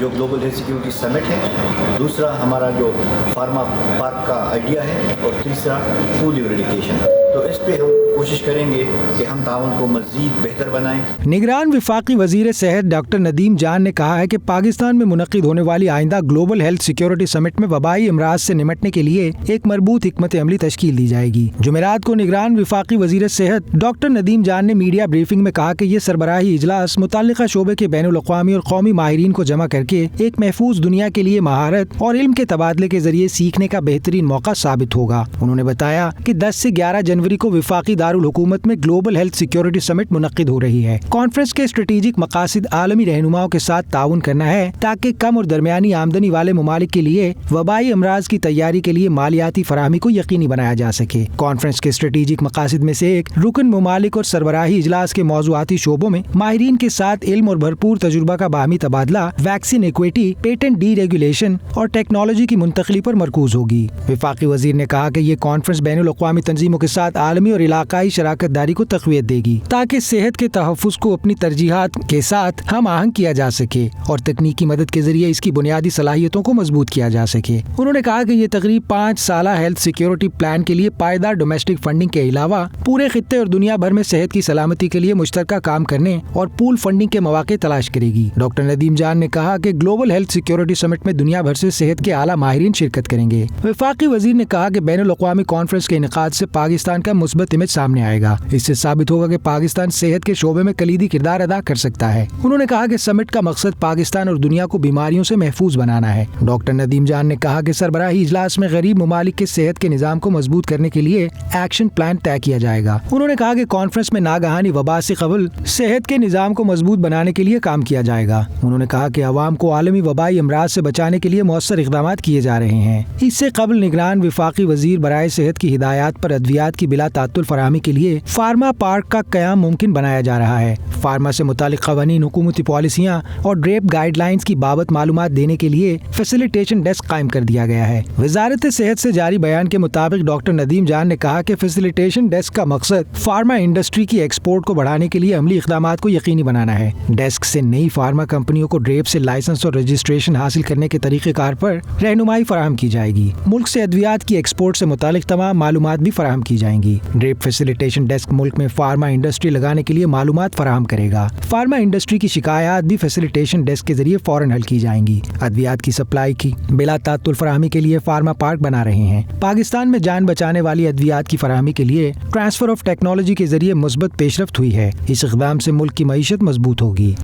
जो global health security summit है, दूसरा हमारा जो फार्मा पार्क का आइडिया है, और तीसरा पूल इरेडिकेशन। तो इस पे हम कोशिश करेंगे कि हम ताउन को मज़ीद बेहतर बनाएं। निगरान विफाकी वज़ीर सेहत डॉक्टर नदीम जान ने कहा है कि पाकिस्तान में मुनक़िद होने वाली आइंदा ग्लोबल हेल्थ सिक्योरिटी समिट में वबाई अमराज से निपटने के लिए एक मरबूत हिकमत अमली तश्कील दी जाएगी। जुमेरात को निगरान विफाकी वज़ीर सेहत डॉक्टर नदीम जान ने मीडिया ब्रीफिंग में कहा कि ये सरबराही इजलास मुतल्लिका शोबे के बैनुल अक़वामी और कौमी माहिरीन को जमा करके एक महफूज दुनिया के लिए महारत और इल्म के तबादले के जरिए सीखने का बेहतरीन मौका साबित होगा। उन्होंने बताया कि 10 से 11 जनवरी को विफाकी दारुल हुकूमत में ग्लोबल हेल्थ सिक्योरिटी समिट मुनक्किद हो रही है। कॉन्फ्रेंस के स्ट्रेटेजिक मकासद आलमी रहनुमाओं के साथ ताउन करना है ताकि कम और दरमियानी आमदनी वाले ममालिक के लिए वबाई अमराज की तैयारी के लिए मालियाती फराहमी को यकीनी बनाया जा सके। कॉन्फ्रेंस के स्ट्रेटेजिक मकासद में से एक रुकन ममालिक और सरबराही इजलास के मौज़ूआती शोबों में माहिरीन के साथ इल्म और भरपूर तजुर्बा का बाहमी तबादला, vaccine equity, patent D regulation और टेक्नोलॉजी की मुंतकली पर मरकूज होगी। विफाकी वजीर ने कहा कि ये कॉन्फ्रेंस बैनुल अक़वामी तंजीमों के साथ आलमी और इलाकाई शराकत दारी को तक़वियत देगी ताकि सेहत के तहफ़्फ़ुज़ को अपनी तरजीहात के साथ हम आहंग किया जा सके और तकनीकी मदद के जरिए इसकी बुनियादी सलाहियतों को मजबूत किया जा सके। उन्होंने कहा कि ये तकरीब 5 साला हेल्थ सिक्योरिटी प्लान के लिए पायदार डोमेस्टिक फंडिंग के अलावा पूरे खित्ते और दुनिया भर में सेहत की सलामती के लिए मुश्तरका काम करने और पूल फंडिंग के मौके तलाश करेगी। डॉक्टर नदीम जान ने कहा कि ग्लोबल हेल्थ सिक्योरिटी समिट में दुनिया भर से सेहत के आला माहिरीन शिरकत करेंगे। वफाकी वजीर ने कहा कि बैनुल अक़वामी कॉन्फ्रेंस के इनेकाद से पाकिस्तान का मुस्बत इमेज सामने आएगा। इससे साबित होगा कि पाकिस्तान सेहत के शोबे में कलीदी किरदार अदा कर सकता है। उन्होंने कहा कि समिट का मकसद पाकिस्तान और दुनिया को बीमारियों से महफूज बनाना है। डॉक्टर नदीम जान ने कहा कि सरबराही इजलास में गरीब ममालिक के सेहत के निज़ाम को मजबूत करने के लिए एक्शन प्लान तय किया जाएगा। उन्होंने कहा कि कॉन्फ्रेंस में नागहानी वबा से कबल सेहत के निज़ाम को मजबूत बनाने के लिए काम किया जाएगा। उन्होंने कहा कि अवाम को आलमी वबाई अमराज से बचाने के लिए मौसर इक़दामात किए जा रहे हैं। इससे कबल निगरान विफाकी वजीर बराए सेहत की हिदायत पर अद्वियात की बिला तात्तुल फराहमी के लिए फार्मा पार्क का क़याम मुमकिन बनाया जा रहा है। फार्मा से मुतालिक क़वानीन, हुकूमती पॉलिसियाँ और ड्रेप गाइडलाइंस की बाबत मालूमात देने के लिए फैसिलिटेशन डेस्क कायम कर दिया गया है। वजारत सेहत से जारी बयान के मुताबिक डॉक्टर नदीम जान ने कहा कि फैसिलिटेशन डेस्क का मकसद फार्मा इंडस्ट्री की एक्सपोर्ट को बढ़ाने के लिए अमली इक़दामात को यकीनी बनाना है। डेस्क से नई फार्मा कंपनियों को ड्रेप से लाइसेंस और रजिस्ट्रेशन हासिल करने के तरीक़ेकार पर रहनुमाई फराहम की जाएगी। मुल्क से अद्वियात की एक्सपोर्ट से मुतालिक तमाम मालूमात भी फराहम की जाएंगी। ड्रेप फैसिलिटेशन डेस्क मुल्क में फार्मा इंडस्ट्री लगाने के लिए मालूमात फराहम करेगा। फार्मा इंडस्ट्री की शिकायत भी फैसिलिटेशन डेस्क के जरिए फौरन हल की जाएंगी। अद्वियात की सप्लाई की बिला तात्तुल फराहमी के लिए फार्मा पार्क बना रहे हैं। पाकिस्तान में जान बचाने वाली अद्वियात की फराहमी के लिए ट्रांसफर ऑफ टेक्नोलॉजी के जरिए मुस्बत पेशरफ्त हुई है। इस इक़दाम से मुल्क की मईशत मजबूत होगी।